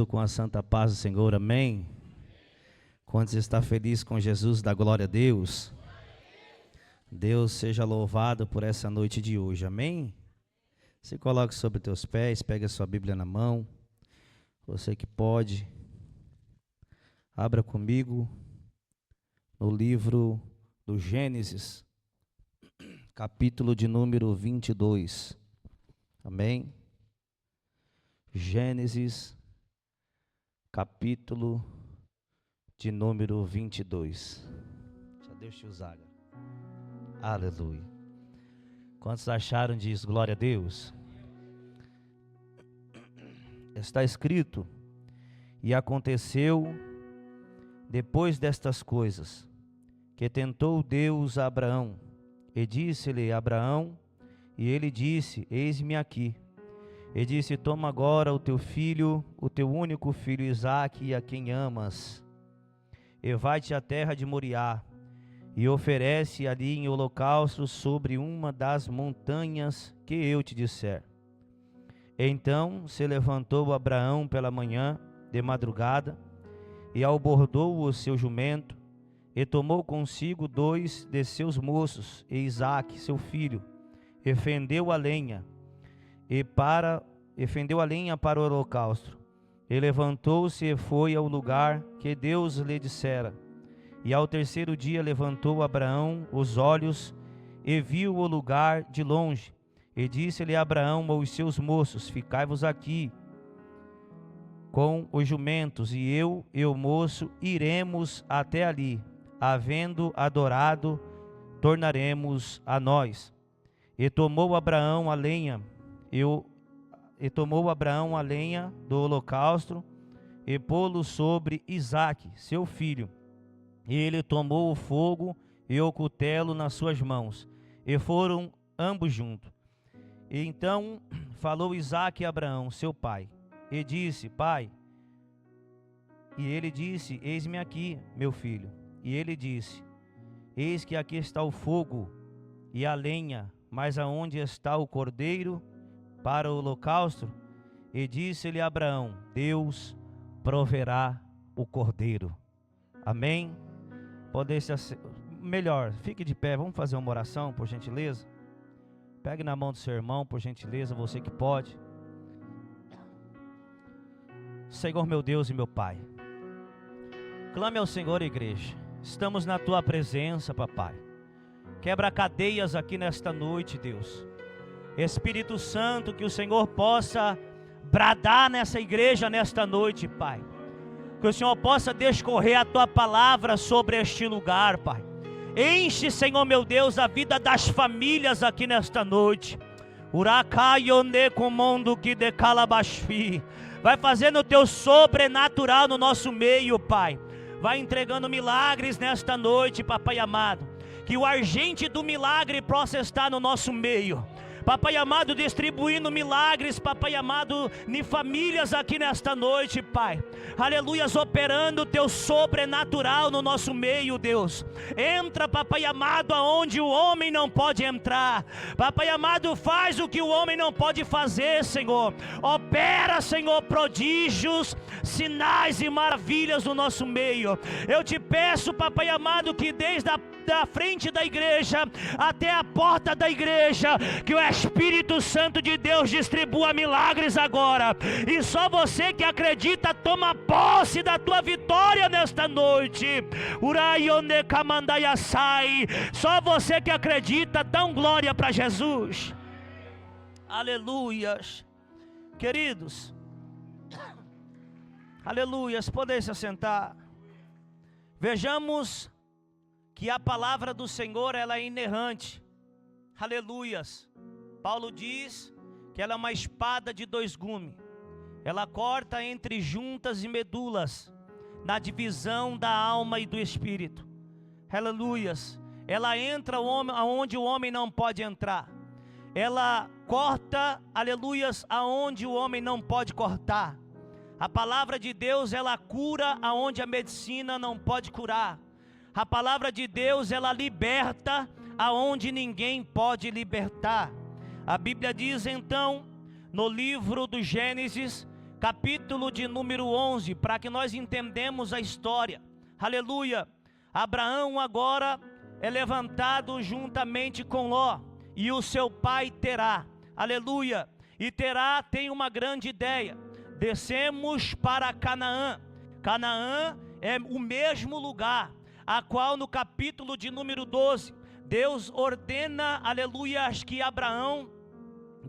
Com a santa paz do Senhor, amém? Quantos está feliz com Jesus, dá glória a Deus? Deus seja louvado por essa noite de hoje, amém? Se coloque sobre teus pés, pegue a sua Bíblia na mão, você que pode, abra comigo no livro do Gênesis, capítulo de número 22, amém? Gênesis, capítulo de número 22. Já Deus te usar. Aleluia. Quantos acharam, diz glória a Deus? Está escrito: e aconteceu depois destas coisas, que tentou Deus a Abraão, e disse-lhe Abraão, e ele disse: eis-me aqui. E disse: toma agora o teu filho, o teu único filho Isaque, a quem amas, e vai-te à terra de Moriá, e oferece ali em holocausto sobre uma das montanhas que eu te disser. Então se levantou Abraão pela manhã, de madrugada, e albordou o seu jumento, e tomou consigo 2 de seus moços, e Isaque, seu filho, e fendeu a lenha, e fendeu a lenha para o holocausto. E levantou-se e foi ao lugar que Deus lhe dissera. E ao terceiro dia levantou Abraão os olhos e viu o lugar de longe. E disse-lhe Abraão aos seus moços: ficai-vos aqui com os jumentos, e eu e o moço iremos até ali. Havendo adorado, tornaremos a nós. E tomou Abraão a lenha do holocausto e pô-lo sobre Isaque, seu filho. E ele tomou o fogo e o cutelo nas suas mãos, e foram ambos juntos. E então falou Isaque a Abraão, seu pai, e disse: pai. E ele disse: eis-me aqui, meu filho. E ele disse: eis que aqui está o fogo e a lenha, mas aonde está o cordeiro para o holocausto? E disse-lhe Abraão: Deus proverá o cordeiro. Amém? Pode ser melhor, fique de pé, vamos fazer uma oração, por gentileza. Pegue na mão do seu irmão, por gentileza, você que pode. Senhor meu Deus e meu Pai, clame ao Senhor, igreja. Estamos na tua presença, papai. Quebra cadeias aqui nesta noite, Deus. Espírito Santo, que o Senhor possa bradar nessa igreja nesta noite, Pai. Que o Senhor possa descorrer a tua palavra sobre este lugar, Pai. Enche, Senhor meu Deus, a vida das famílias aqui nesta noite. Vai fazendo o teu sobrenatural no nosso meio, Pai. Vai entregando milagres nesta noite, papai amado. Que o agente do milagre possa estar no nosso meio. Papai amado, distribuindo milagres, papai amado, em famílias aqui nesta noite, Pai. Aleluias, operando o teu sobrenatural no nosso meio, Deus. Entra, papai amado, aonde o homem não pode entrar. Papai amado, faz o que o homem não pode fazer, Senhor. Opera, Senhor, prodígios, sinais e maravilhas no nosso meio. Eu te peço, papai amado, que desde da frente da igreja até a porta da igreja, que o Espírito Santo de Deus distribua milagres agora, e só você que acredita toma posse da tua vitória nesta noite. Só você que acredita, dá glória para Jesus. Aleluias. Queridos, aleluias, podem se assentar. Vejamos que a palavra do Senhor, ela é inerrante. Aleluias. Paulo diz que ela é uma espada de 2 gumes. Ela corta entre juntas e medulas, na divisão da alma e do espírito. Aleluias. Ela entra aonde o homem não pode entrar. Ela corta, aleluias, aonde o homem não pode cortar. A palavra de Deus, ela cura aonde a medicina não pode curar. A palavra de Deus, ela liberta aonde ninguém pode libertar. A Bíblia diz então, no livro do Gênesis, capítulo de número 11, para que nós entendamos a história. Aleluia. Abraão agora é levantado juntamente com Ló e o seu pai Terá. Aleluia. E Terá tem uma grande ideia: descemos para Canaã. Canaã é o mesmo lugar a qual no capítulo de número 12 Deus ordena, aleluia, que Abraão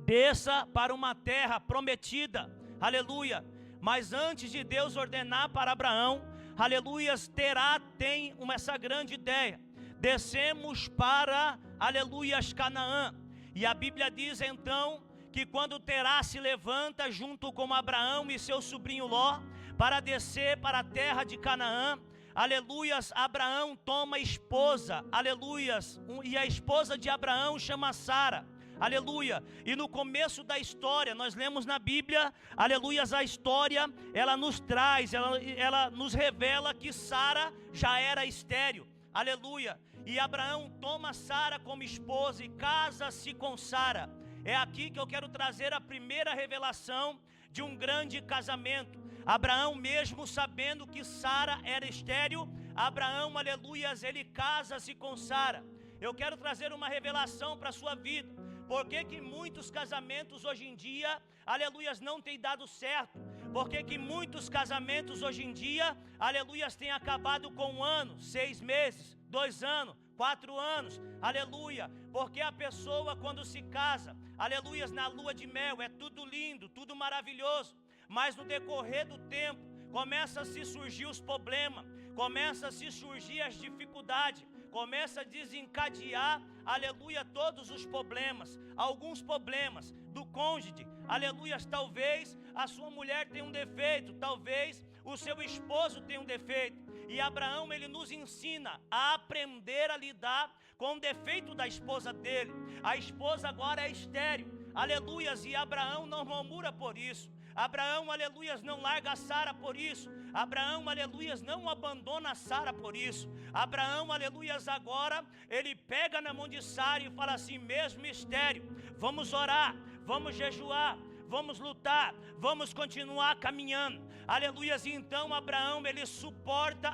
desça para uma terra prometida. Aleluia. Mas antes de Deus ordenar para Abraão, aleluia, Terá tem essa grande ideia: descemos para, aleluia, Canaã. E a Bíblia diz então que quando Terá se levanta junto com Abraão e seu sobrinho Ló para descer para a terra de Canaã, aleluias, Abraão toma esposa, aleluias, e a esposa de Abraão chama Sara, aleluia. E no começo da história, nós lemos na Bíblia, aleluias, a história, ela nos traz, ela nos revela que Sara já era estéril, aleluia. E Abraão toma Sara como esposa e casa-se com Sara. É aqui que eu quero trazer a primeira revelação de um grande casamento. Abraão, mesmo sabendo que Sara era estéril, Abraão, aleluias, ele casa-se com Sara. Eu quero trazer uma revelação para a sua vida. Por que muitos casamentos hoje em dia, aleluias, não têm dado certo? Por que muitos casamentos hoje em dia, aleluias, têm acabado com 1 ano, 6 meses, 2 anos, 4 anos, aleluia? Porque a pessoa quando se casa, aleluias, na lua de mel, é tudo lindo, tudo maravilhoso. Mas no decorrer do tempo, começa a se surgir os problemas, começa a se surgir as dificuldades, começa a desencadear, aleluia, todos os problemas. Alguns problemas do cônjuge, aleluia, talvez a sua mulher tenha um defeito, talvez o seu esposo tenha um defeito. E Abraão, ele nos ensina a aprender a lidar com o defeito da esposa dele. A esposa agora é estéril, aleluias, e Abraão não murmura por isso. Abraão, aleluias, não larga Sara por isso. Abraão, aleluias, não abandona Sara por isso. Abraão, aleluias, agora ele pega na mão de Sara e fala assim: mesmo estéril, vamos orar, vamos jejuar, vamos lutar, vamos continuar caminhando, aleluias. E então Abraão, ele suporta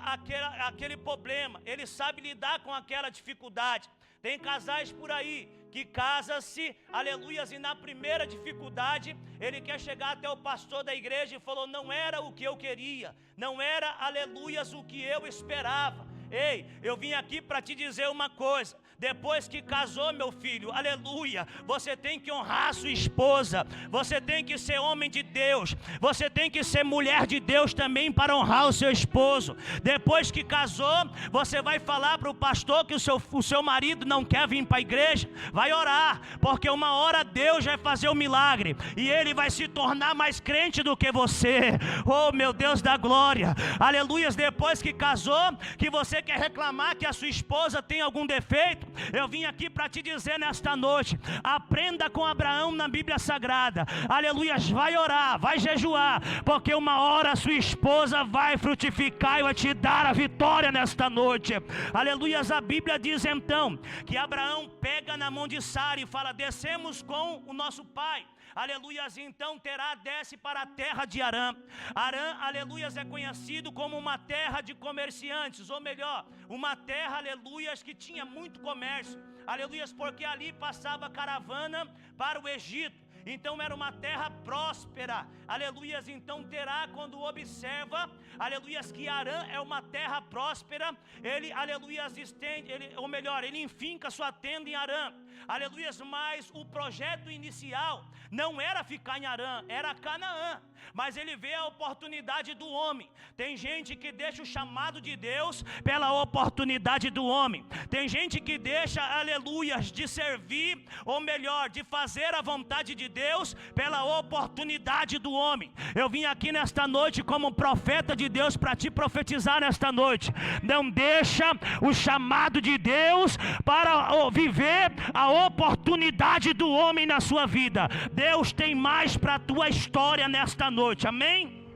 aquele problema, ele sabe lidar com aquela dificuldade. Tem casais por aí que casa-se, aleluias, e na primeira dificuldade ele quer chegar até o pastor da igreja e falou: não era o que eu queria, não era, aleluias, o que eu esperava. Ei, eu vim aqui para te dizer uma coisa: depois que casou, meu filho, aleluia, você tem que honrar a sua esposa, você tem que ser homem de Deus, você tem que ser mulher de Deus também para honrar o seu esposo. Depois que casou, você vai falar para o pastor que o seu marido não quer vir para a igreja, vai orar, porque uma hora Deus vai fazer o milagre, e ele vai se tornar mais crente do que você. Oh, meu Deus da glória, aleluias. Depois que casou, que você quer reclamar que a sua esposa tem algum defeito, eu vim aqui para te dizer nesta noite: aprenda com Abraão na Bíblia Sagrada, aleluias, vai orar, vai jejuar, porque uma hora a sua esposa vai frutificar e vai te dar a vitória nesta noite, aleluias. A Bíblia diz então que Abraão pega na mão de Sara e fala: descemos com o nosso pai. Aleluias, então Terá desce para a terra de Arã. Arã, aleluias, é conhecido como uma terra de comerciantes, ou melhor, uma terra, aleluias, que tinha muito comércio, aleluias, porque ali passava caravana para o Egito. Então era uma terra próspera, aleluias. Então Terá, quando observa, aleluias, que Arã é uma terra próspera, ele, aleluias, ele enfinca sua tenda em Arã, aleluias. Mas o projeto inicial não era ficar em Arã, era Canaã. Mas ele vê a oportunidade do homem. Tem gente que deixa o chamado de Deus pela oportunidade do homem. Tem gente que deixa, aleluias, de servir, ou melhor, de fazer a vontade de Deus pela oportunidade do homem. Eu vim aqui nesta noite como profeta de Deus para te profetizar nesta noite: não deixa o chamado de Deus para viver a oportunidade do homem na sua vida. Deus tem mais para a tua história nesta noite, amém?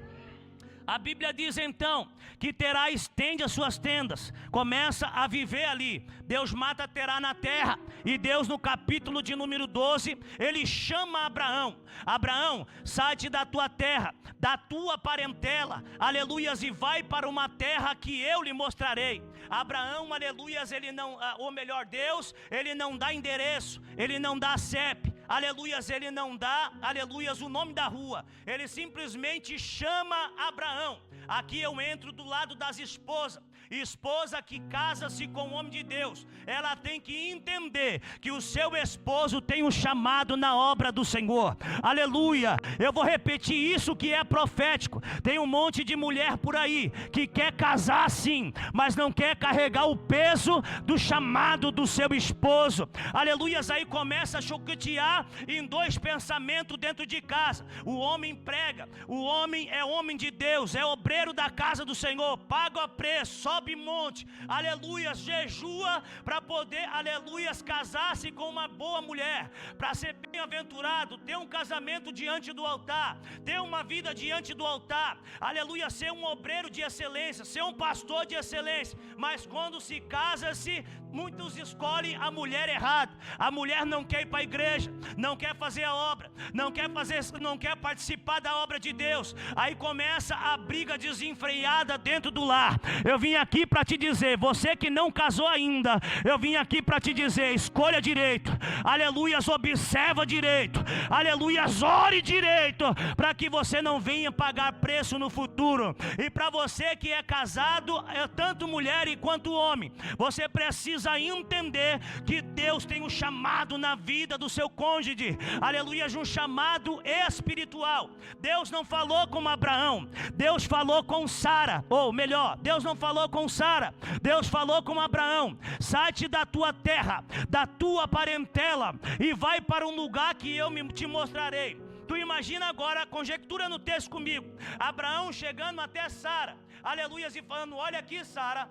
A Bíblia diz então que Terá estende as suas tendas, começa a viver ali. Deus mata Terá na terra, e Deus no capítulo de número 12, ele chama Abraão: Abraão, sai-te da tua terra, da tua parentela, aleluias, e vai para uma terra que eu lhe mostrarei. Abraão, aleluias, ele não, ou melhor, Deus, ele não dá endereço, ele não dá CEP, aleluias, ele não dá, aleluias, o nome da rua, ele simplesmente chama Abraão. Aqui eu entro do lado das esposas. Esposa que casa-se com o homem de Deus, ela tem que entender que o seu esposo tem um chamado na obra do Senhor. Aleluia. Eu vou repetir isso que é profético. Tem um monte de mulher por aí que quer casar sim, mas não quer carregar o peso do chamado do seu esposo. Aleluias. Aí começa a choquetear em dois pensamentos dentro de casa. O homem prega, o homem é homem de Deus, é obreiro da casa do Senhor, paga o preço, sobe monte, aleluias, jejua para poder, aleluias, casar-se com uma boa mulher, para ser bem-aventurado, ter um casamento diante do altar, ter uma vida diante do altar, aleluia, ser um obreiro de excelência, ser um pastor de excelência. Mas quando se casa-se, muitos escolhem a mulher errada. A mulher não quer ir para a igreja, não quer fazer a obra, não quer participar da obra de Deus. Aí começa a briga desenfreada dentro do lar. Eu vim aqui para te dizer, você que não casou ainda, eu vim aqui para te dizer: escolha direito, aleluias, observa direito, aleluias, ore direito, para que você não venha pagar preço no futuro. E para você que é casado, tanto mulher quanto homem, você precisa entender que Deus tem um chamado na vida do seu cônjuge, aleluia, um chamado espiritual. Deus não falou com Abraão, Deus falou com Sara, ou melhor, Deus não falou com Sara, Deus falou com Abraão: sai-te da tua terra, da tua parentela, e vai para um lugar que eu te mostrarei. Tu imagina agora a conjectura no texto comigo, Abraão chegando até Sara, aleluias, e falando: olha aqui, Sara,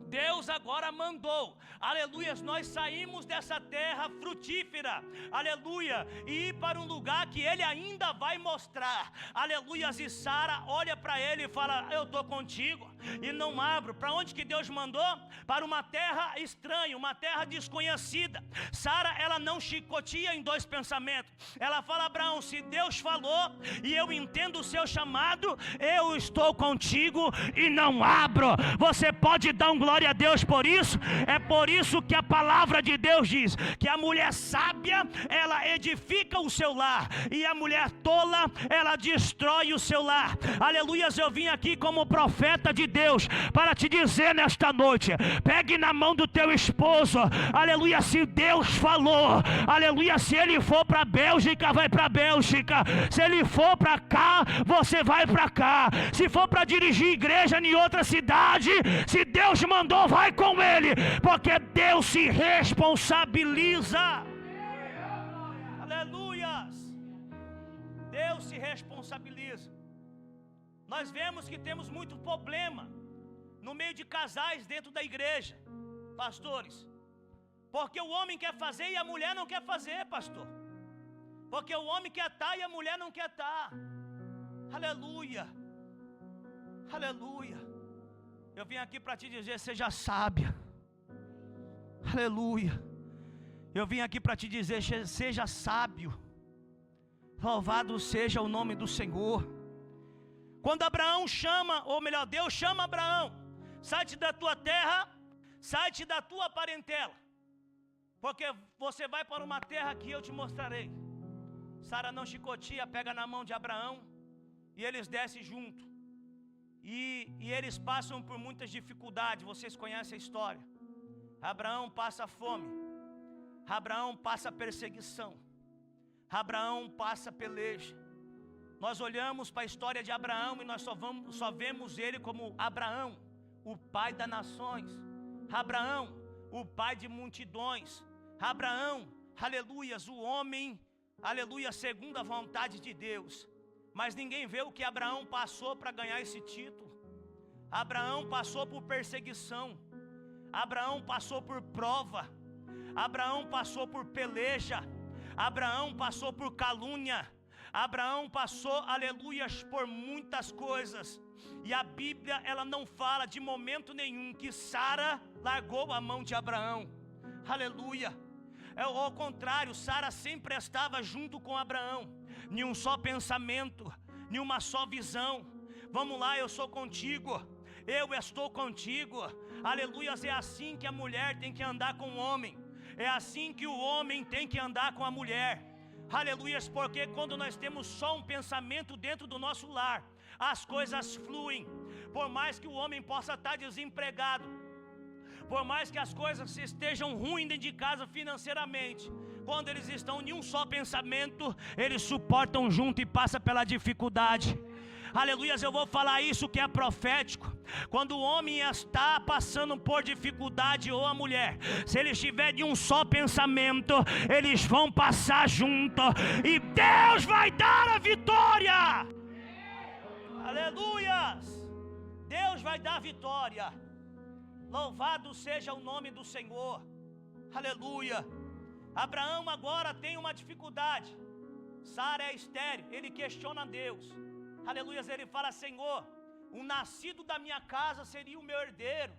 Deus agora mandou, aleluias, nós saímos dessa terra frutífera, aleluia, e ir para um lugar que Ele ainda vai mostrar, aleluias. E Sara olha para ele e fala: eu estou contigo e não abro. Para onde que Deus mandou? Para uma terra estranha, uma terra desconhecida. Sara, ela não chicoteia em dois pensamentos, ela fala: Abraão, se Deus falou e eu entendo o seu chamado, eu estou contigo e não abro. Você pode dar um glória a Deus por isso? É por isso que a palavra de Deus diz que a mulher sábia, ela edifica o seu lar, e a mulher tola, ela destrói o seu lar. Aleluias. Eu vim aqui como profeta de Deus para te dizer nesta noite: pegue na mão do teu esposo, aleluia. Se Deus falou, aleluia, se ele for para a Bélgica, vai para a Bélgica. Se ele for para cá, você vai para cá. Se for para dirigir igreja em outra cidade, se Deus mandou, vai com ele, porque Deus se responsabiliza. Aleluias. Deus se responsabiliza. Nós vemos que temos muito problema no meio de casais dentro da igreja, pastores, porque o homem quer fazer e a mulher não quer fazer, pastor. Porque o homem quer estar e a mulher não quer estar. Aleluia. Aleluia. Eu vim aqui para te dizer: seja sábia. Aleluia. Eu vim aqui para te dizer: seja sábio. Louvado seja o nome do Senhor. Quando Abraão chama, ou melhor, Deus chama Abraão: sai-te da tua terra, sai-te da tua parentela, porque você vai para uma terra que eu te mostrarei. Sara não chicoteia, pega na mão de Abraão e eles descem junto. E eles passam por muitas dificuldades. Vocês conhecem a história. Abraão passa fome, Abraão passa perseguição, Abraão passa peleja. Nós olhamos para a história de Abraão e nós só vemos ele como Abraão, o pai das nações, Abraão, o pai de multidões, Abraão, aleluias, o homem, aleluia, segundo a vontade de Deus. Mas ninguém vê o que Abraão passou para ganhar esse título. Abraão passou por perseguição, Abraão passou por prova, Abraão passou por peleja, Abraão passou por calúnia, Abraão passou, aleluias, por muitas coisas. E a Bíblia, ela não fala de momento nenhum que Sara largou a mão de Abraão. Aleluia. Ao contrário, Sara sempre estava junto com Abraão. Nenhum só pensamento, nenhuma só visão. Vamos lá, eu sou contigo, eu estou contigo. Aleluias, é assim que a mulher tem que andar com o homem. É assim que o homem tem que andar com a mulher. Aleluias, porque quando nós temos só um pensamento dentro do nosso lar, as coisas fluem. Por mais que o homem possa estar desempregado, por mais que as coisas estejam ruins dentro de casa financeiramente, quando eles estão em um só pensamento, eles suportam junto e passam pela dificuldade. Aleluias, eu vou falar isso que é profético. Quando o homem está passando por dificuldade, ou a mulher, se eles estiverem de um só pensamento, eles vão passar junto, e Deus vai dar a vitória. Aleluias, Deus vai dar a vitória. Louvado seja o nome do Senhor. Aleluia. Abraão agora tem uma dificuldade. Sara é estéril, ele questiona Deus. Aleluia, ele fala: Senhor, o nascido da minha casa seria o meu herdeiro.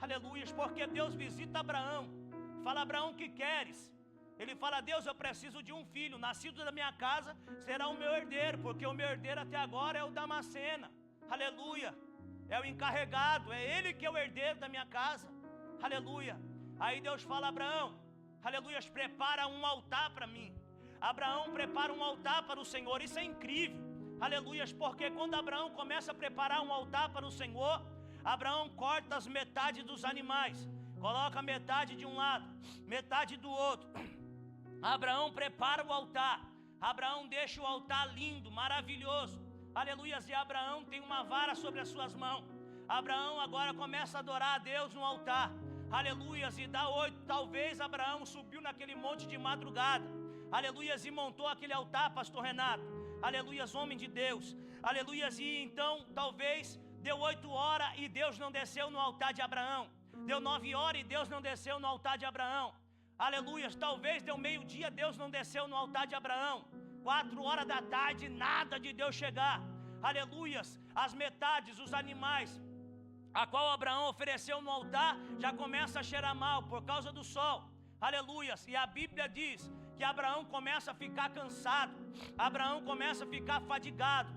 Aleluia, porque Deus visita Abraão. Fala: Abraão, o que queres? Ele fala: Deus, eu preciso de um filho, nascido da minha casa será o meu herdeiro, porque o meu herdeiro até agora é o Damascena. Aleluia, é o encarregado, é ele que é o herdeiro da minha casa. Aleluia. Aí Deus fala: Abraão, aleluia, prepara um altar para mim. Abraão prepara um altar para o Senhor. Isso é incrível. Aleluias, porque quando Abraão começa a preparar um altar para o Senhor, Abraão corta as metades dos animais, coloca metade de um lado, metade do outro. Abraão prepara o altar. Abraão deixa o altar lindo, maravilhoso. Aleluias, e Abraão tem uma vara sobre as suas mãos. Abraão agora começa a adorar a Deus no altar. Aleluias, e dá 8, talvez Abraão subiu naquele monte de madrugada. Aleluias, e montou aquele altar, pastor Renato. Aleluias, homem de Deus. Aleluias, e então talvez deu 8 horas e Deus não desceu no altar de Abraão. Deu 9 horas e Deus não desceu no altar de Abraão. Aleluias, talvez deu meio-dia, Deus não desceu no altar de Abraão. 4 horas da tarde, nada de Deus chegar. Aleluias, as metades, os animais a qual Abraão ofereceu no altar, já começa a cheirar mal por causa do sol. Aleluias, e a Bíblia diz que Abraão começa a ficar cansado, Abraão começa a ficar fadigado.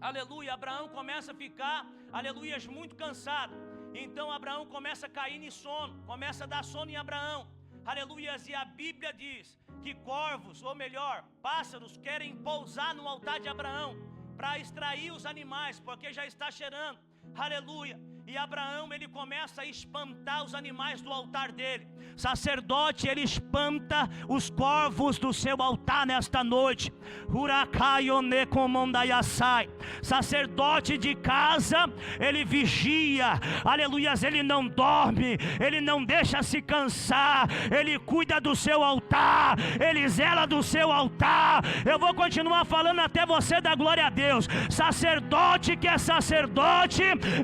Aleluia, Abraão começa a ficar, aleluias, muito cansado. Então Abraão começa a cair em sono, começa a dar sono em Abraão. Aleluias, e a Bíblia diz que corvos, ou melhor, pássaros, querem pousar no altar de Abraão para extrair os animais, porque já está cheirando. Aleluia. E Abraão, ele começa a espantar os animais do altar dele. Sacerdote, ele espanta os corvos do seu altar nesta noite. Sacerdote de casa, ele vigia. Aleluias, ele não dorme, ele não deixa se cansar, ele cuida do seu altar, ele zela do seu altar. Eu vou continuar falando até você dar glória a Deus. Sacerdote que é sacerdote,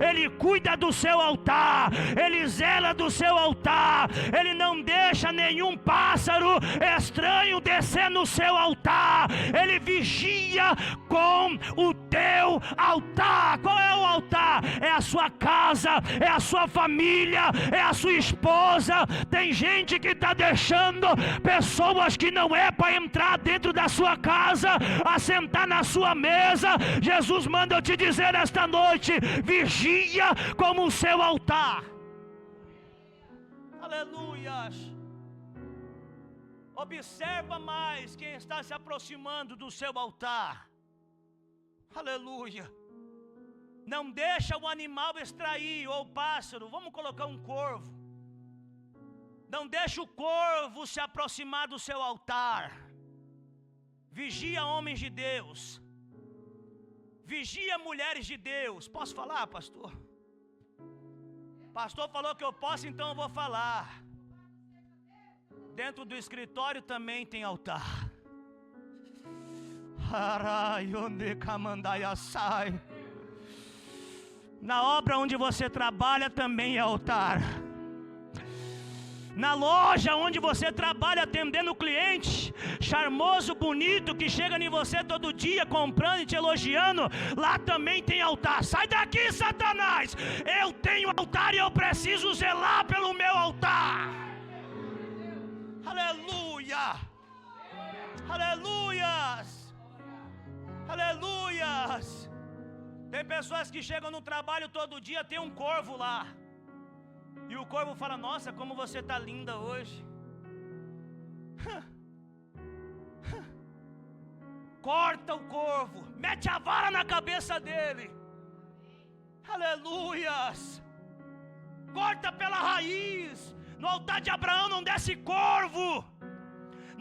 ele cuida do seu altar, ele zela do seu altar, ele não deixa nenhum pássaro estranho descer no seu altar, ele vigia com o teu altar. Qual é o altar? É a sua casa, é a sua família, é a sua esposa. Tem gente que está deixando pessoas que não é para entrar dentro da sua casa, a sentar na sua mesa. Jesus manda eu te dizer esta noite: vigia como o seu altar. Aleluias. Observa mais quem está se aproximando do seu altar. Aleluia. Não deixa o animal extrair, ou o pássaro, vamos colocar um corvo. Não deixa o corvo se aproximar do seu altar. Vigia homens de Deus. Vigia mulheres de Deus. Posso falar, pastor? Pastor falou que eu posso, então eu vou falar. Dentro do escritório também tem altar. Na obra onde você trabalha também é altar. na loja onde você trabalha atendendo o cliente, charmoso, bonito, que chega em você todo dia comprando e te elogiando, lá também tem altar. Sai daqui, Satanás! Eu tenho altar e eu preciso zelar pelo meu altar. Aleluia! Aleluias! Aleluias! Tem pessoas que chegam no trabalho todo dia, tem um corvo lá. E o corvo fala: nossa, como você está linda hoje. Corta o corvo, mete a vara na cabeça dele. Aleluias. Corta pela raiz. No altar de Abraão não desce corvo.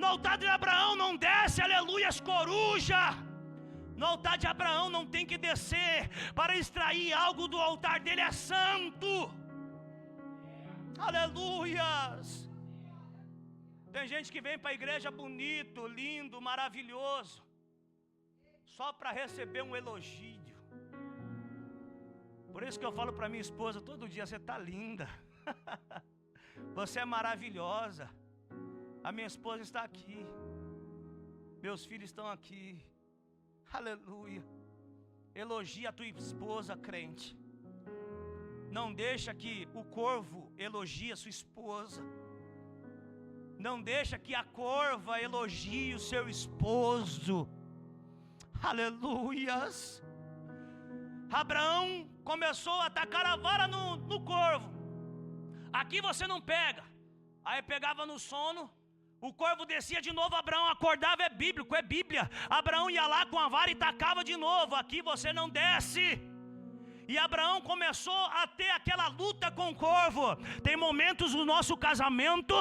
No altar de Abraão não desce, aleluias, coruja. No altar de Abraão não tem que descer para extrair algo do altar dele, é santo. Aleluias. Tem gente que vem para a igreja bonito, lindo, maravilhoso, só para receber um elogio. Por isso que eu falo para minha esposa todo dia: você está linda. Você é maravilhosa. A minha esposa está aqui. Meus filhos estão aqui. Aleluia. Elogia a tua esposa, crente. Não deixa que o corvo elogie a sua esposa. Não deixa que a corva elogie o seu esposo. Aleluias. Abraão começou a atacar a vara no corvo. Aqui você não pega. Aí pegava no sono, o corvo descia de novo, Abraão acordava, é bíblico, é Bíblia. Abraão ia lá com a vara e tacava de novo. Aqui você não desce. E Abraão começou a ter aquela luta com o corvo. Tem momentos no nosso casamento,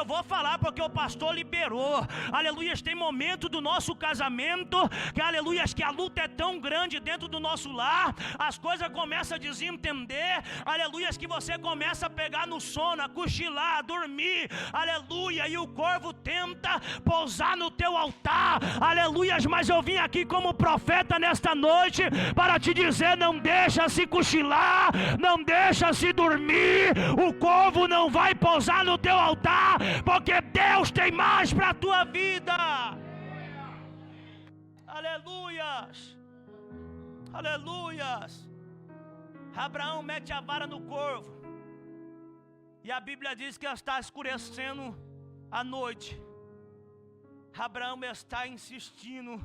eu vou falar porque o pastor liberou, aleluias, tem momento do nosso casamento, que aleluias, que a luta é tão grande dentro do nosso lar, as coisas começam a desentender, aleluias, que você começa a pegar no sono, a cochilar, a dormir, aleluia, e o corvo tenta pousar no teu altar, aleluias, mas eu vim aqui como profeta nesta noite, para te dizer: não deixa se cochilar, não deixa se dormir, o corvo não vai pousar no teu altar, porque Deus tem mais para a tua vida. Aleluias, aleluias. Abraão mete a vara no corvo, e a Bíblia diz que está escurecendo a noite. Abraão está insistindo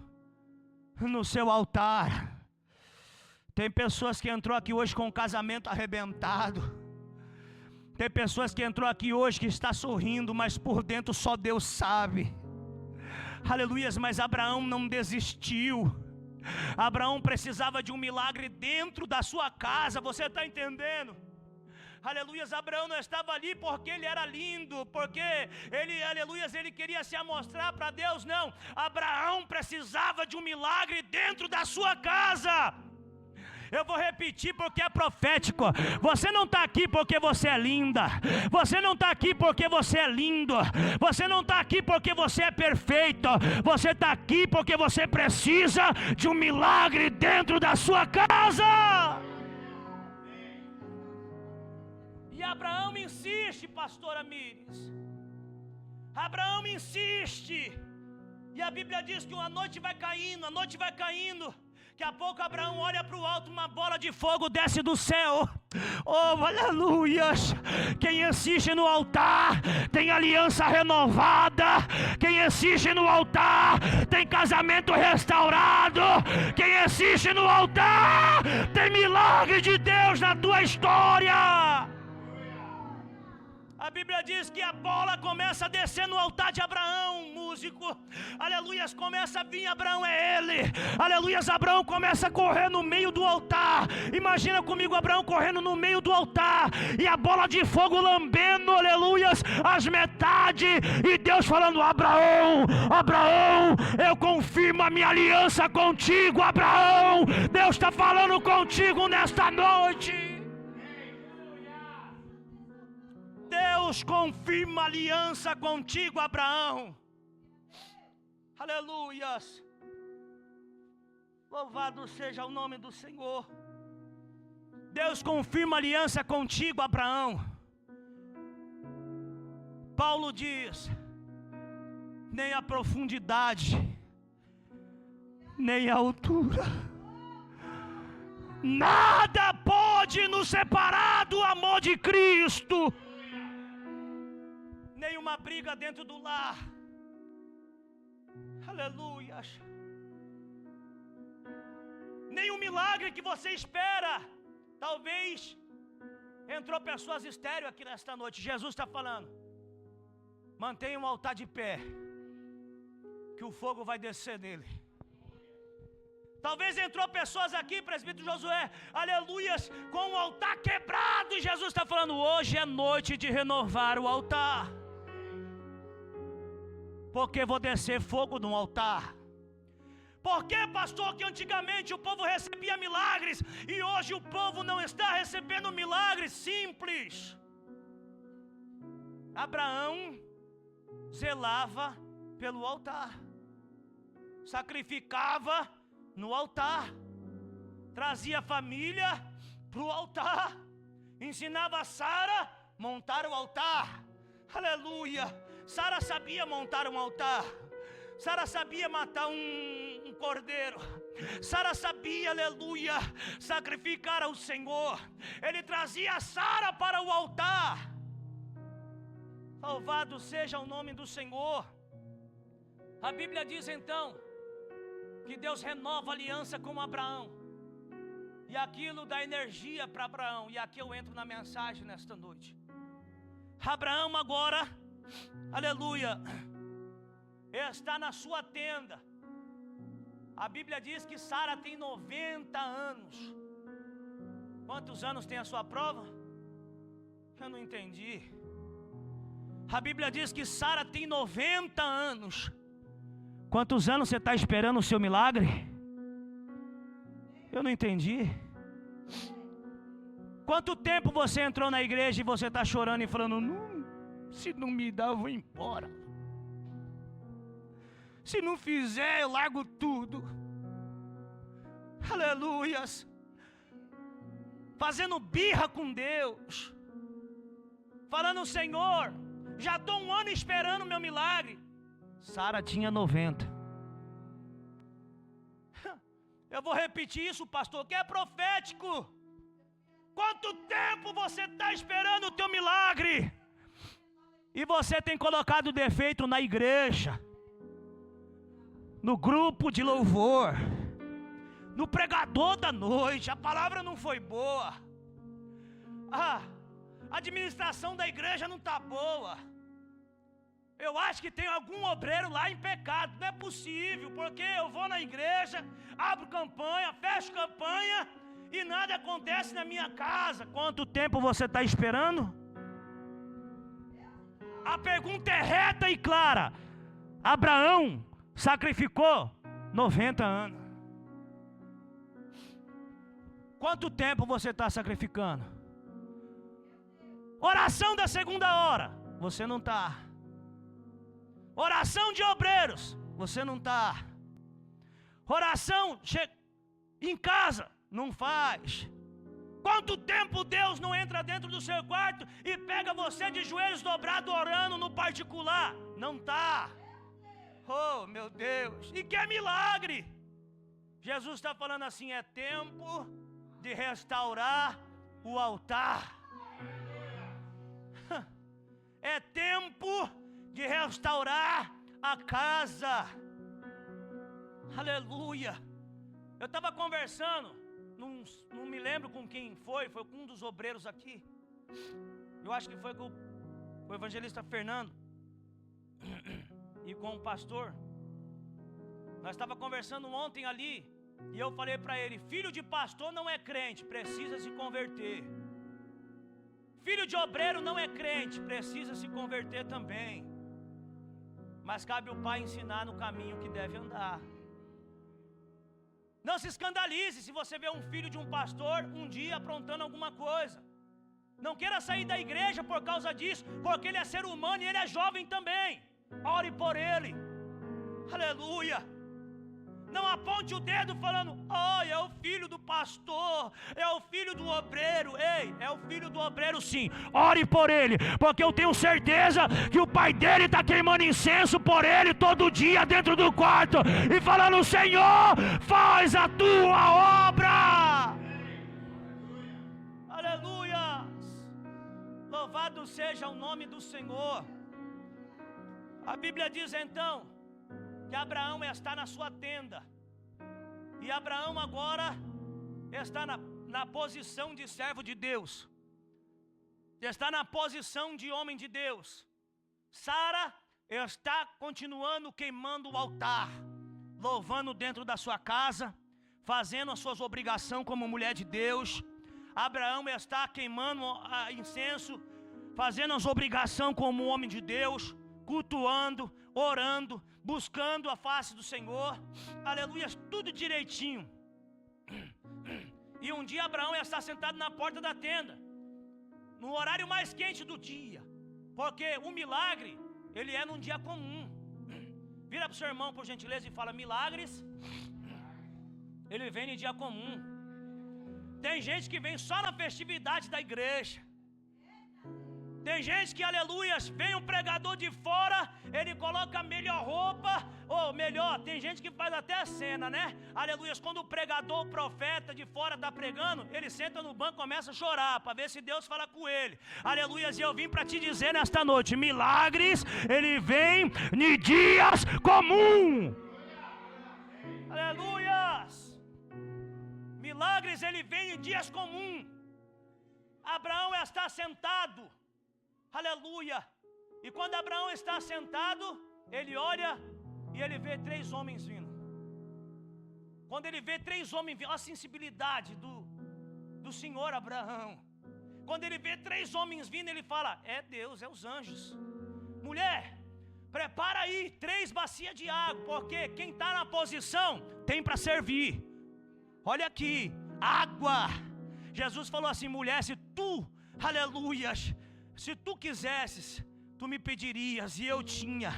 no seu altar. Tem pessoas que entrou aqui hoje com o casamento arrebentado. Tem pessoas que entrou aqui hoje que está sorrindo, mas por dentro só Deus sabe. Aleluias, mas Abraão não desistiu. Abraão precisava de um milagre dentro da sua casa, você está entendendo? Aleluias, Abraão não estava ali porque ele era lindo, porque ele, aleluias, ele queria se amostrar para Deus, não. Abraão precisava de um milagre dentro da sua casa. Eu vou repetir porque é profético. Você não está aqui porque você é linda. Você não está aqui porque você é lindo. Você não está aqui porque você é perfeito. Você está aqui porque você precisa de um milagre dentro da sua casa. E Abraão insiste, pastora Mires. Abraão insiste. E a Bíblia diz que uma noite vai caindo, a noite vai caindo. Daqui a pouco Abraão olha para o alto, uma bola de fogo desce do céu. Oh, aleluias. Quem insiste no altar tem aliança renovada. Quem insiste no altar tem casamento restaurado. Quem insiste no altar tem milagre de Deus na tua história. A Bíblia diz que a bola começa a descer no altar de Abraão, músico. Aleluias, começa a vir, Abraão é ele. Aleluias, Abraão começa a correr no meio do altar. Imagina comigo Abraão correndo no meio do altar. E a bola de fogo lambendo, aleluias, as metades. E Deus falando: Abraão, Abraão, eu confirmo a minha aliança contigo, Abraão. Deus está falando contigo nesta noite. Deus confirma aliança contigo, Abraão. Aleluias. Louvado seja o nome do Senhor. Deus confirma aliança contigo, Abraão. Paulo diz: nem a profundidade, nem a altura, nada pode nos separar do amor de Cristo. Nem uma briga dentro do lar. Aleluia. Nem um milagre que você espera. Talvez entrou pessoas estéril aqui nesta noite. Jesus está falando: mantenha um altar de pé, que o fogo vai descer nele. Talvez entrou pessoas aqui, presbítero Josué, aleluias, com o altar quebrado, e Jesus está falando: hoje é noite de renovar o altar, porque vou descer fogo no altar. Por que, pastor, que antigamente o povo recebia milagres e hoje o povo não está recebendo milagres? Simples. Abraão zelava pelo altar, sacrificava no altar, trazia a família para o altar, ensinava a Sara a montar o altar. Aleluia. Sara sabia montar um altar. Sara sabia matar um cordeiro. Sara sabia, aleluia, sacrificar ao Senhor. Ele trazia a Sara para o altar. Louvado seja o nome do Senhor. A Bíblia diz então que Deus renova a aliança com Abraão, e aquilo dá energia para Abraão. E aqui eu entro na mensagem nesta noite. Abraão agora, aleluia, está na sua tenda. A Bíblia diz que Sara tem 90 anos. Quantos anos tem a sua prova? Eu não entendi. A Bíblia diz que Sara tem 90 anos. Quantos anos você está esperando o seu milagre? Eu não entendi. Quanto tempo você entrou na igreja e você está chorando e falando: se não me dá, eu vou embora. Se não fizer, eu largo tudo. Aleluias. Fazendo birra com Deus, falando: Senhor, já estou um ano esperando o meu milagre. Sara tinha 90. Eu vou repetir isso, pastor, que é profético. Quanto tempo você está esperando o teu milagre? E você tem colocado defeito na igreja, no grupo de louvor, no pregador da noite. A palavra não foi boa. A administração da igreja não está boa. Eu acho que tem algum obreiro lá em pecado. Não é possível, porque eu vou na igreja, abro campanha, fecho campanha e nada acontece na minha casa. Quanto tempo você está esperando? A pergunta é reta e clara. Abraão sacrificou 90 anos. Quanto tempo você está sacrificando? Oração da segunda hora, você não está. Oração de obreiros, você não está. Oração em casa, não faz. Quanto tempo Deus não entra dentro do seu quarto e pega você de joelhos dobrados orando no particular? Não está. Oh, meu Deus, e que milagre! Jesus está falando assim: é tempo de restaurar o altar. É tempo de restaurar a casa. Aleluia. Eu estava conversando, não me lembro com quem foi com um dos obreiros aqui. Eu acho que foi com o evangelista Fernando e com o pastor. Nós estávamos conversando ontem ali, e eu falei para ele: filho de pastor não é crente, precisa se converter. Filho de obreiro não é crente, precisa se converter também. Mas cabe o pai ensinar no caminho que deve andar. Não se escandalize se você vê um filho de um pastor um dia aprontando alguma coisa. Não queira sair da igreja por causa disso, porque ele é ser humano e ele é jovem também. Ore por ele. Aleluia. Não aponte o dedo falando: oh, é o filho do pastor, é o filho do obreiro. Ei, é o filho do obreiro sim. Ore por ele, porque eu tenho certeza que o pai dele está queimando incenso por ele todo dia dentro do quarto e falando: Senhor, faz a tua obra. Aleluia. Louvado seja o nome do Senhor. A Bíblia diz então que Abraão está na sua tenda. E Abraão agora está na posição de servo de Deus. Está na posição de homem de Deus. Sara está continuando queimando o altar, louvando dentro da sua casa, fazendo as suas obrigações como mulher de Deus. Abraão está queimando incenso, fazendo as obrigações como homem de Deus, cultuando, orando, buscando a face do Senhor. Aleluia, tudo direitinho. E um dia Abraão está sentado na porta da tenda, no horário mais quente do dia, porque o milagre, ele é num dia comum. Vira para o seu irmão, por gentileza, e fala: milagres, ele vem em dia comum. Tem gente que vem só na festividade da igreja. Tem gente que, aleluia, vem um pregador de fora, ele coloca a melhor roupa, ou melhor, tem gente que faz até a cena, né? Aleluia, quando o pregador, o profeta de fora está pregando, ele senta no banco e começa a chorar, para ver se Deus fala com ele. Aleluia, e eu vim para te dizer nesta noite: milagres, ele vem em dias comuns. Aleluia, milagres, ele vem em dias comuns. Abraão está sentado. Aleluia. E quando Abraão está sentado, ele olha e ele vê 3 homens vindo. Quando ele vê 3 homens vindo, a sensibilidade do Senhor Abraão. Quando ele vê 3 homens vindo, ele fala: é Deus, é os anjos. Mulher, prepara aí 3 bacias de água, porque quem está na posição tem para servir. Olha aqui, água. Jesus falou assim: mulher, se tu, aleluia, se tu quisesses, tu me pedirias e eu tinha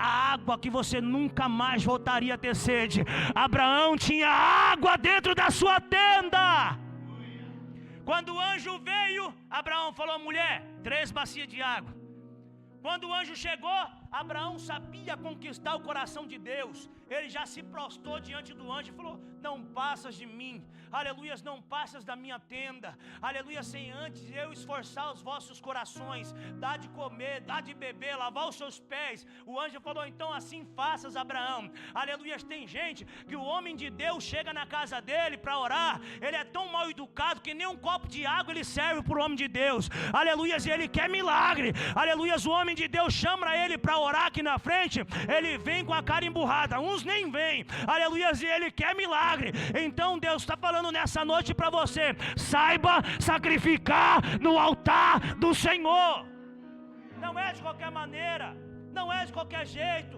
a água que você nunca mais voltaria a ter sede. Abraão tinha água dentro da sua tenda. Quando o anjo veio, Abraão falou: mulher, 3 bacias de água. Quando o anjo chegou, Abraão sabia conquistar o coração de Deus. Ele já se prostrou diante do anjo e falou: não passas de mim, aleluia, não passas da minha tenda, aleluia, sem antes eu esforçar os vossos corações, dá de comer, dá de beber, lavar os seus pés. O anjo falou: então assim faças, Abraão. Aleluia, tem gente que o homem de Deus chega na casa dele para orar, ele é tão mal educado que nem um copo de água ele serve para o homem de Deus. Aleluia, e ele quer milagre. Aleluia, o homem de Deus chama ele para orar aqui na frente, ele vem com a cara emburrada, uns nem vêm. Aleluia, e ele quer milagre. Então Deus está falando nessa noite para você: saiba sacrificar no altar do Senhor. Não é de qualquer maneira, não é de qualquer jeito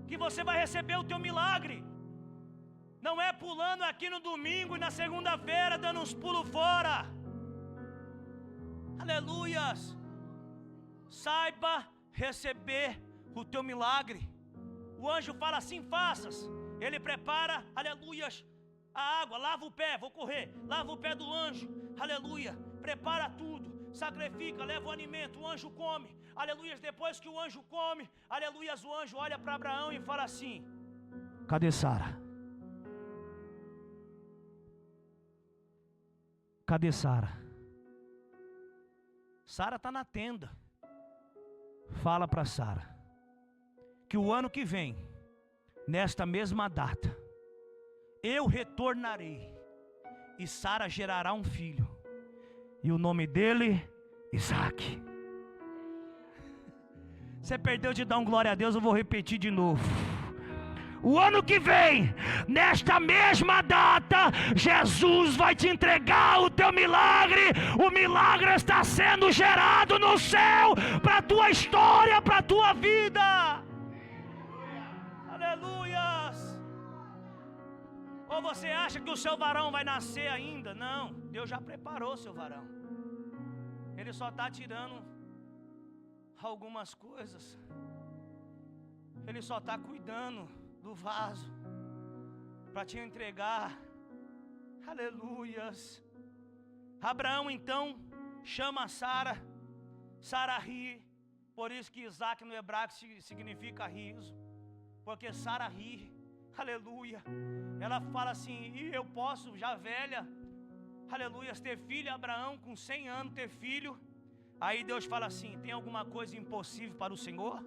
que você vai receber o teu milagre. Não é pulando aqui no domingo e na segunda-feira dando uns pulos fora. Aleluias. Saiba receber o teu milagre. O anjo fala: assim faças. Ele prepara, aleluias, a água, lava o pé, vou correr, lava o pé do anjo, aleluia, prepara tudo, sacrifica, leva o alimento, o anjo come, aleluia. Depois que o anjo come, aleluia, o anjo olha para Abraão e fala assim: cadê Sara? Cadê Sara? Sara está na tenda. Fala para Sara que o ano que vem, nesta mesma data, eu retornarei e Sara gerará um filho, e o nome dele, Isaac. Você perdeu de dar um glória a Deus, eu vou repetir de novo. O ano que vem, nesta mesma data, Jesus vai te entregar o teu milagre. O milagre está sendo gerado no céu, para a tua história, para a tua vida. Aleluias. Ou você acha que o seu varão vai nascer ainda? Não, Deus já preparou o seu varão. Ele só está tirando algumas coisas. Ele só está cuidando do vaso. para te entregar. Aleluias. Abraão então chama Sara. Sara ri. Por isso que Isaac no hebraico significa riso, porque Sara ri. Aleluia. Ela fala assim: e eu posso, já velha, aleluia, ter filho? Abraão com 100 anos ter filho. Aí Deus fala assim: tem alguma coisa impossível para o Senhor?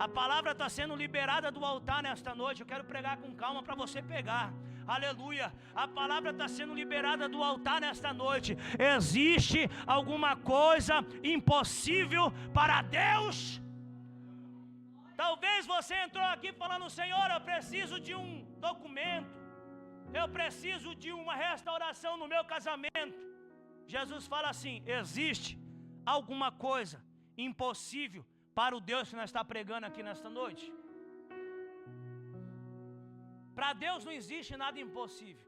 A palavra está sendo liberada do altar nesta noite. Eu quero pregar com calma para você pegar. Aleluia. A palavra está sendo liberada do altar nesta noite. Existe alguma coisa impossível para Deus? Talvez você entrou aqui falando: Senhor, eu preciso de um documento, eu preciso de uma restauração no meu casamento. Jesus fala assim: existe alguma coisa impossível para o Deus que nós está pregando aqui nesta noite? Para Deus não existe nada impossível.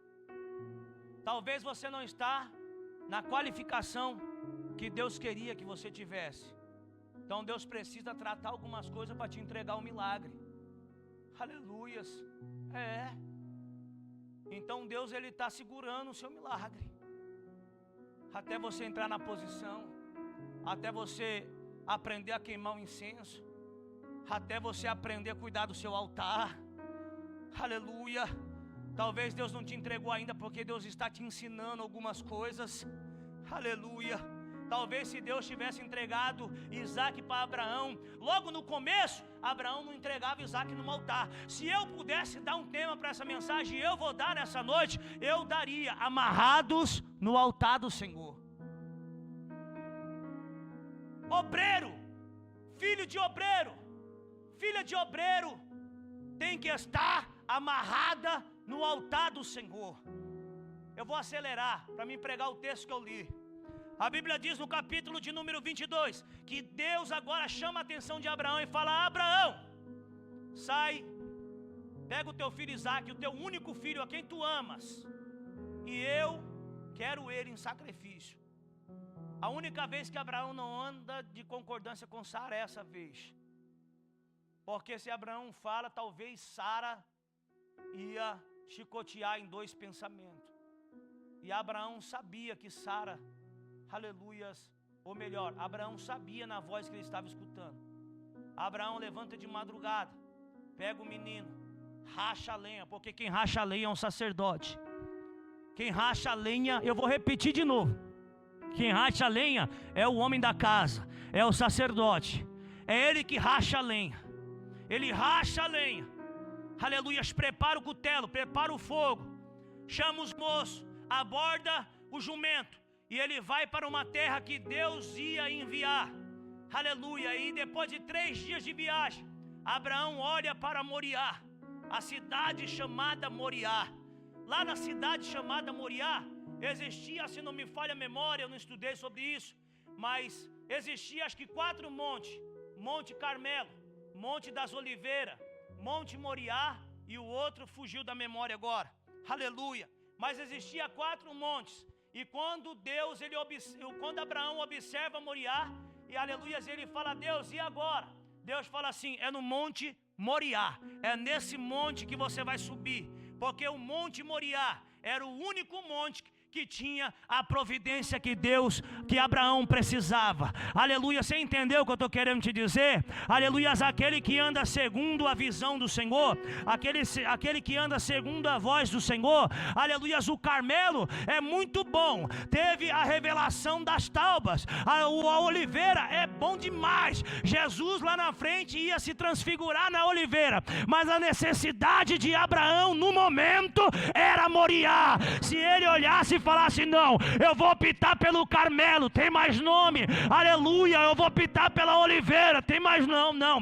Talvez você não está na qualificação que Deus queria que você tivesse. Então Deus precisa tratar algumas coisas para te entregar um milagre. Aleluias. Então Deus, Ele está segurando o seu milagre, até você entrar na posição, até você aprender a queimar o incenso, até você aprender a cuidar do seu altar. Aleluia. Talvez Deus não te entregou ainda porque Deus está te ensinando algumas coisas. Aleluia. Talvez se Deus tivesse entregado Isaac para Abraão, logo no começo, Abraão não entregava Isaac no altar. Se eu pudesse dar um tema para essa mensagem, eu vou dar nessa noite, eu daria: amarrados no altar do Senhor. Obreiro, filho de obreiro, filha de obreiro, tem que estar amarrada no altar do Senhor. Eu vou acelerar para me pregar o texto que eu li. A Bíblia diz no capítulo de número 22 que Deus agora chama a atenção de Abraão e fala: Abraão, sai, pega o teu filho Isaque, o teu único filho, a quem tu amas, e eu quero ele em sacrifício. A única vez que Abraão não anda de concordância com Sara é essa vez, porque se Abraão fala, talvez Sara ia chicotear em dois pensamentos. E Abraão sabia que Sara, aleluias, ou melhor, Abraão sabia na voz que ele estava escutando. Abraão levanta de madrugada, pega o menino, racha a lenha, porque quem racha a lenha é um sacerdote. Quem racha a lenha, eu vou repetir de novo, quem racha a lenha é o homem da casa, é o sacerdote. É ele que racha a lenha. Ele racha a lenha, aleluia, prepara o cutelo, prepara o fogo, chama os moços, aborda o jumento, e ele vai para uma terra que Deus ia enviar. Aleluia. E depois de 3 dias de viagem, Abraão olha para Moriá, a cidade chamada Moriá. Lá na cidade chamada Moriá existia, se não me falha a memória, eu não estudei sobre isso, mas existia acho que 4 montes: Monte Carmelo, Monte das Oliveiras, Monte Moriá, e o outro fugiu da memória agora. Aleluia. Mas existia 4 montes. E quando quando Abraão observa Moriá, e aleluia, ele fala: Deus, e agora? Deus fala assim: é no Monte Moriá, é nesse monte que você vai subir, porque o Monte Moriá era o único monte que tinha a providência que Abraão precisava. Aleluia, você entendeu o que eu estou querendo te dizer? Aleluia, aquele que anda segundo a visão do Senhor, aquele que anda segundo a voz do Senhor. Aleluia, o Carmelo é muito bom, teve a revelação das taubas. A oliveira é bom demais. Jesus lá na frente ia se transfigurar na oliveira, mas a necessidade de Abraão no momento era Moriá. Se ele olhasse e falasse: não, eu vou optar pelo Carmelo, tem mais nome. Aleluia, eu vou optar pela oliveira, tem mais não.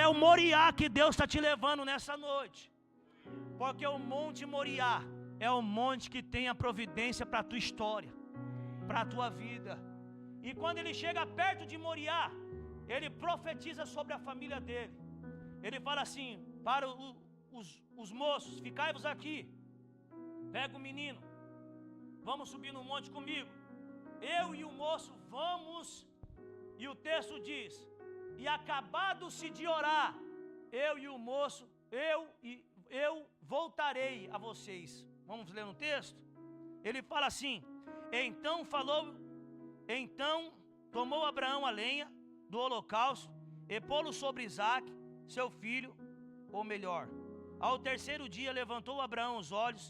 É o Moriá que Deus está te levando nessa noite, porque o Monte Moriá é o monte que tem a providência para a tua história, para a tua vida. E quando ele chega perto de Moriá, ele profetiza sobre a família dele. Ele fala assim para os moços: ficai-vos aqui, pega o menino, vamos subir no monte comigo. Eu e o moço vamos. E o texto diz: e acabado-se de orar, eu e o moço, voltarei a vocês. Vamos ler no texto? Ele fala assim: então tomou Abraão a lenha do holocausto e pô-lo sobre Isaque, seu filho, ou melhor. Ao terceiro dia levantou Abraão os olhos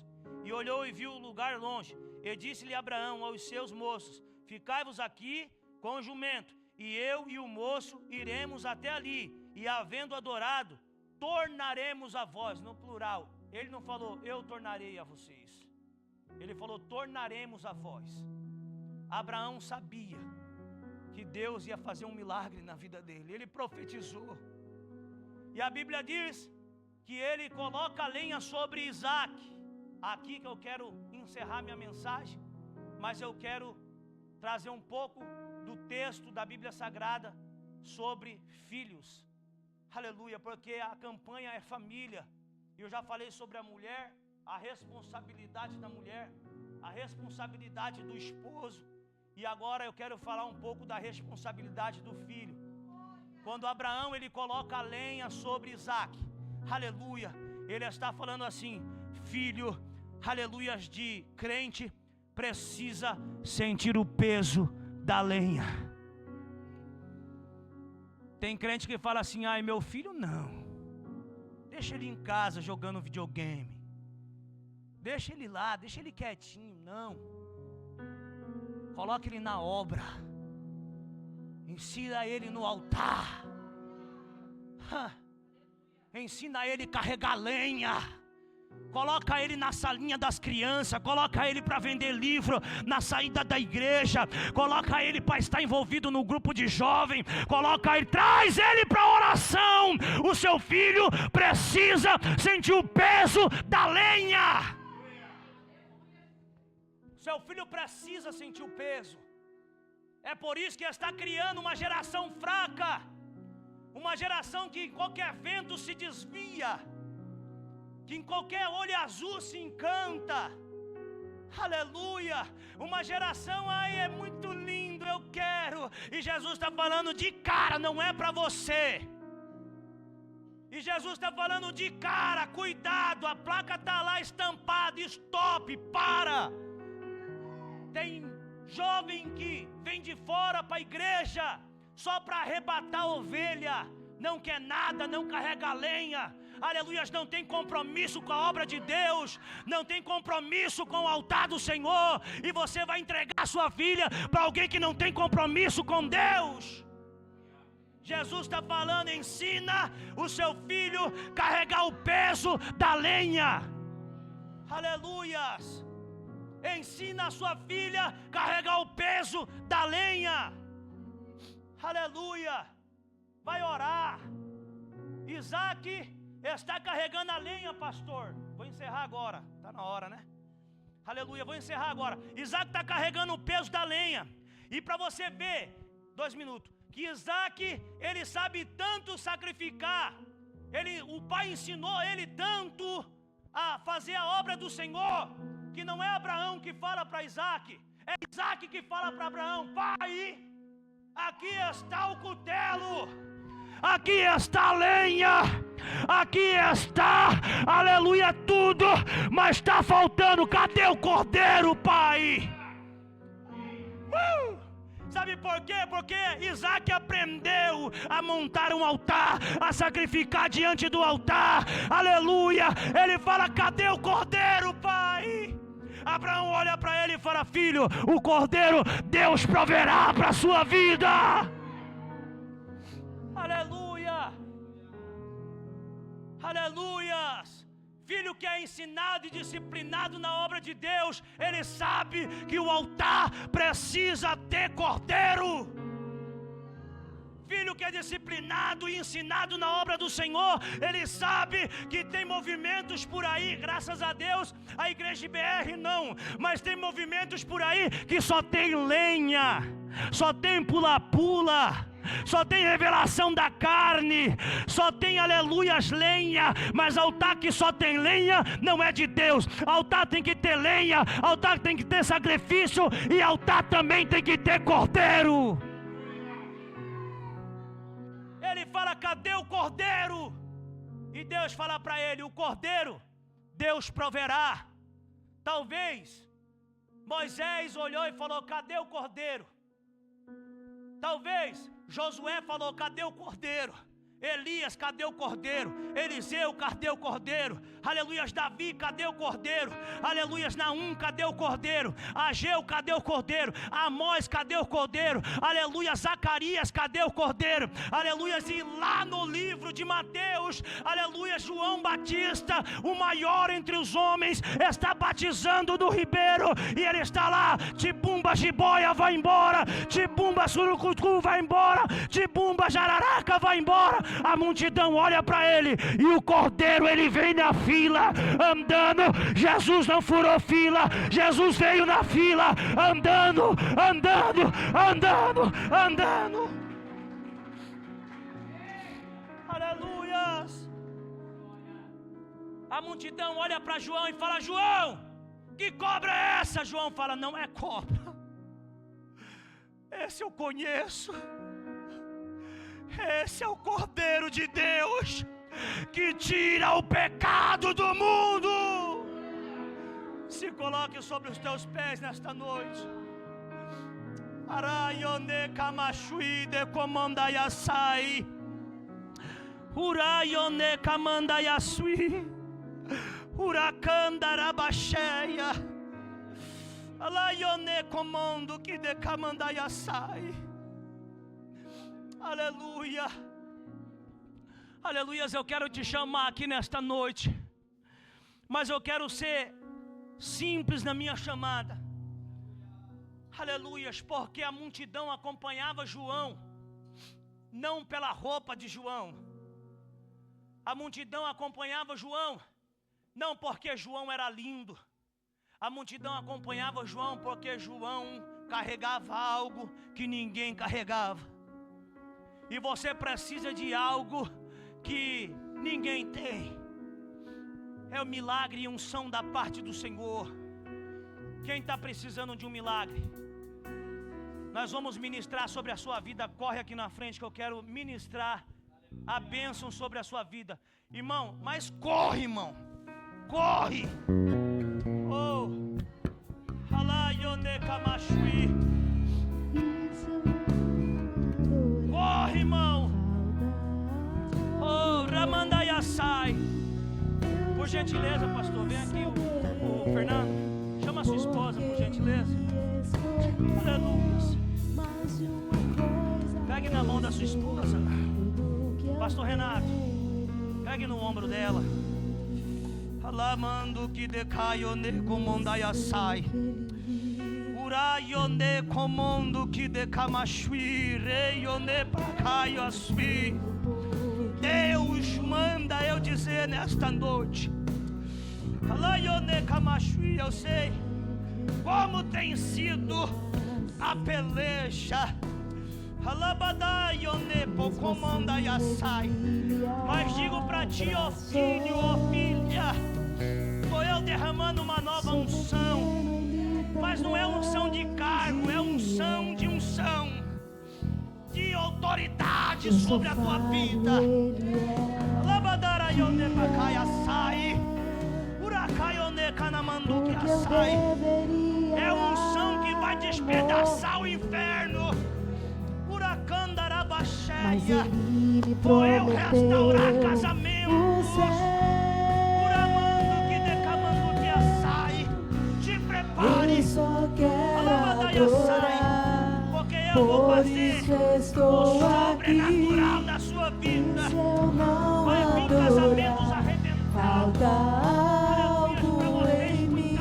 e olhou e viu o lugar longe. E disse-lhe Abraão aos seus moços: ficai-vos aqui com o jumento, e eu e o moço iremos até ali, e havendo adorado, tornaremos a vós. No plural, ele não falou eu tornarei a vocês, ele falou tornaremos a vós. Abraão sabia que Deus ia fazer um milagre na vida dele, ele profetizou. E a Bíblia diz que ele coloca a lenha sobre Isaque. Aqui que eu quero encerrar minha mensagem, mas eu quero trazer um pouco do texto da Bíblia Sagrada sobre filhos. Aleluia, porque a campanha é família. Eu já falei sobre a mulher, a responsabilidade da mulher, a responsabilidade do esposo. E agora eu quero falar um pouco da responsabilidade do filho. Quando Abraão ele coloca a lenha sobre Isaque, aleluia, ele está falando assim: filho, aleluias, de crente precisa sentir o peso da lenha. Tem crente que fala assim: ai, meu filho não, deixa ele em casa jogando videogame, deixa ele lá, deixa ele quietinho. Não, coloque ele na obra, ensina ele no altar, ensina ele a carregar lenha, coloca ele na salinha das crianças, coloca ele para vender livro na saída da igreja, coloca ele para estar envolvido no grupo de jovem, coloca ele, traz ele para a oração. O seu filho precisa sentir o peso da lenha. Seu filho precisa sentir o peso. É por isso que está criando uma geração fraca, uma geração que em qualquer vento se desvia, que em qualquer olho azul se encanta. Aleluia, uma geração, ai, é muito lindo, eu quero. E Jesus está falando de cara, não é para você. E Jesus está falando de cara, cuidado, a placa está lá estampada, stop, para. Tem jovem que vem de fora para a igreja só para arrebatar a ovelha, não quer nada, não carrega lenha, aleluia, não tem compromisso com a obra de Deus, não tem compromisso com o altar do Senhor, e você vai entregar a sua filha para alguém que não tem compromisso com Deus. Jesus está falando: ensina o seu filho a carregar o peso da lenha, aleluias. Ensina a sua filha a carregar o peso da lenha, aleluia. Vai orar. Isaque está carregando a lenha, pastor. Vou encerrar agora, está na hora, né? Aleluia, vou encerrar agora. Isaque está carregando o peso da lenha. E para você ver, 2 minutos, que Isaque, ele sabe tanto sacrificar, o pai ensinou ele tanto a fazer a obra do Senhor, que não é Abraão que fala para Isaque, é Isaque que fala para Abraão: pai, aqui está o cutelo, aqui está a lenha, aqui está, aleluia, tudo, mas está faltando, cadê o cordeiro, pai? Sabe por quê? Porque Isaque aprendeu a montar um altar, a sacrificar diante do altar, aleluia. Ele fala: cadê o cordeiro, pai? Abraão olha para ele e fala: filho, o cordeiro Deus proverá para a sua vida. Aleluia, aleluias. Filho que é ensinado e disciplinado na obra de Deus, ele sabe que o altar precisa ter cordeiro. Filho que é disciplinado e ensinado na obra do Senhor, ele sabe que tem movimentos por aí, graças a Deus, a igreja de BR não, mas tem movimentos por aí que só tem lenha, só tem pula-pula, só tem revelação da carne, só tem, aleluias, lenha. Mas altar que só tem lenha não é de Deus. Altar tem que ter lenha, altar tem que ter sacrifício, e altar também tem que ter cordeiro. Ele fala: cadê o cordeiro? E Deus fala para ele: o cordeiro Deus proverá. Talvez Moisés olhou e falou: cadê o cordeiro? Talvez Josué falou: cadê o cordeiro? Elias, cadê o cordeiro? Eliseu, cadê o cordeiro? Aleluias, Davi, cadê o cordeiro? Aleluias, Naum, cadê o cordeiro? Ageu, cadê o cordeiro? Amós, cadê o cordeiro? Aleluia, Zacarias, cadê o cordeiro? Aleluias, e lá no livro de Mateus, aleluia, João Batista, o maior entre os homens, está batizando do ribeiro, e ele está lá, Tibumba, Jiboia, vai embora, Tibumba, Surucucu, vai embora, Tibumba, Jararaca, vai embora. A multidão olha para ele, e o cordeiro, ele vem na fila, andando. Jesus não furou fila, Jesus veio na fila, andando, andando, andando, andando. Aleluias. A multidão olha para João e fala: João, que cobra é essa? João fala: não é cobra, esse eu conheço. Esse é o Cordeiro de Deus que tira o pecado do mundo. Se coloque sobre os teus pés nesta noite. Araione kamashui de comanda yasai. Uraione kamanda yasui. Huracanda rabacheia. Alaione comando que de kamanda yasai. Aleluia, aleluias. Eu quero te chamar aqui nesta noite, mas eu quero ser simples na minha chamada. Aleluias, porque a multidão acompanhava João, não pela roupa de João. A multidão acompanhava João, não porque João era lindo. A multidão acompanhava João porque João carregava algo que ninguém carregava. E você precisa de algo que ninguém tem. É o milagre e unção da parte do Senhor. Quem está precisando de um milagre? Nós vamos ministrar sobre a sua vida. Corre aqui na frente que eu quero ministrar a bênção sobre a sua vida. Irmão, mas corre, irmão. Corre. Oh, Halayone Kamashui. Corre, irmão. Oh, Ramandayasai. Por gentileza, pastor, vem aqui o Fernando. Chama a sua esposa, por gentileza. Aleluia. Pegue na mão da sua esposa. Pastor Renato, pegue no ombro dela. Alamando que decaione comandayasai. Uraione comando que decamashui. Reione pacaiasui. Deus manda eu dizer nesta noite. Alaione camashui, eu sei como tem sido a peleja. Alabadaione pocomandayasai. Mas digo para ti, ó filho, ó filha, sou eu derramando uma nova unção. Mas não é unção de cargo, é unção de unção, de autoridade sobre a tua vida. Labadaraione pacaiasai. Uracaione canamanduque assai. É unção que vai despedaçar o inferno. Uracandarabasheia. Vou eu restaurar casamentos. Uramando que decamanduque assai. Te prepare. Alabadaiassai. Porque eu vou fazer o sobrenatural da sua vida. Vai vir casamentos arrebentados. Algo em mim,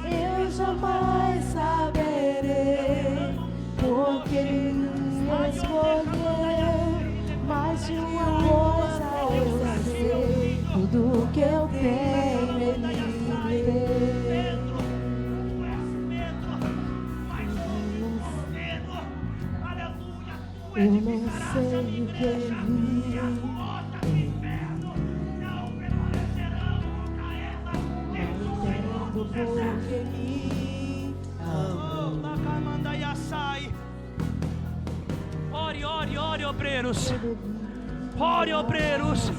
eu jamais saberei, porque me escolheu. Mais de uma coisa eu sei, tudo que eu tenho ele me deu. Eu não sei o que vi. Porque me ore, ore, ore, obreiros. Ore, obreiros.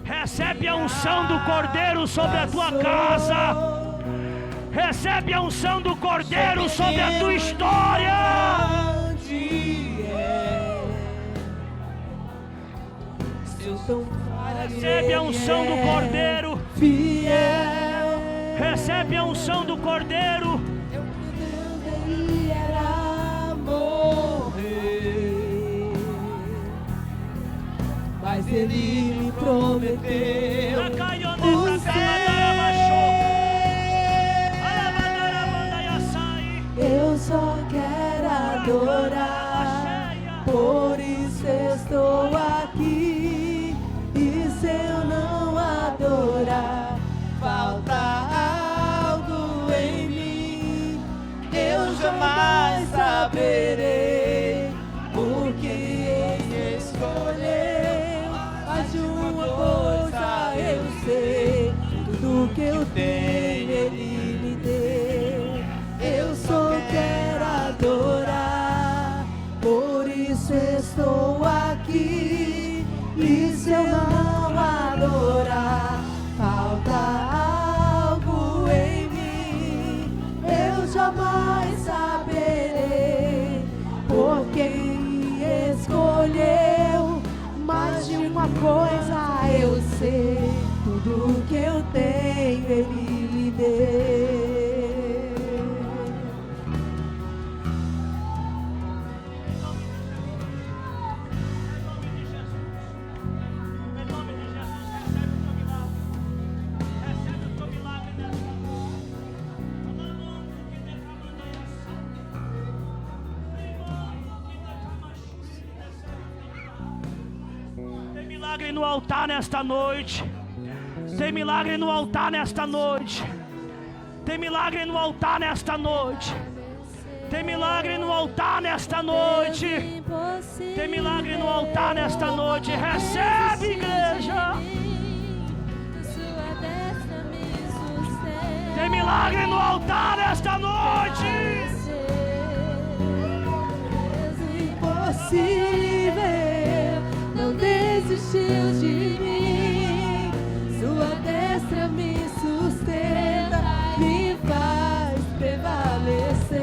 Recebe a unção do Cordeiro sobre a tua casa. Recebe a unção do Cordeiro sobre a tua história. Recebe a unção do Cordeiro. Recebe a unção do Cordeiro. Ele era morrer, mas Ele me prometeu o céu. Eu só quero adorar, por isso estou aqui. E se eu não adorar, falta algo em mim. Eu jamais saberei, porque Ele escolheu. Mas de uma coisa eu sei, tudo que eu tenho Ele me deu. Eu só quero adorar, por isso estou aqui. E se eu não adorar, falta algo em mim. Eu jamais saberei, porque Ele escolheu. Mais de uma coisa eu sei, tudo que eu tenho Ele me deu. Milagre no altar nesta noite. Tem milagre no altar nesta noite. Tem milagre no altar nesta noite. Tem milagre no altar nesta noite. Tem milagre no altar nesta noite. Recebe, igreja. Tem milagre no altar nesta noite. Impossível, não desistiu de mim. Sua destra me sustenta, me faz prevalecer.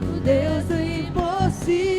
O Deus do impossível.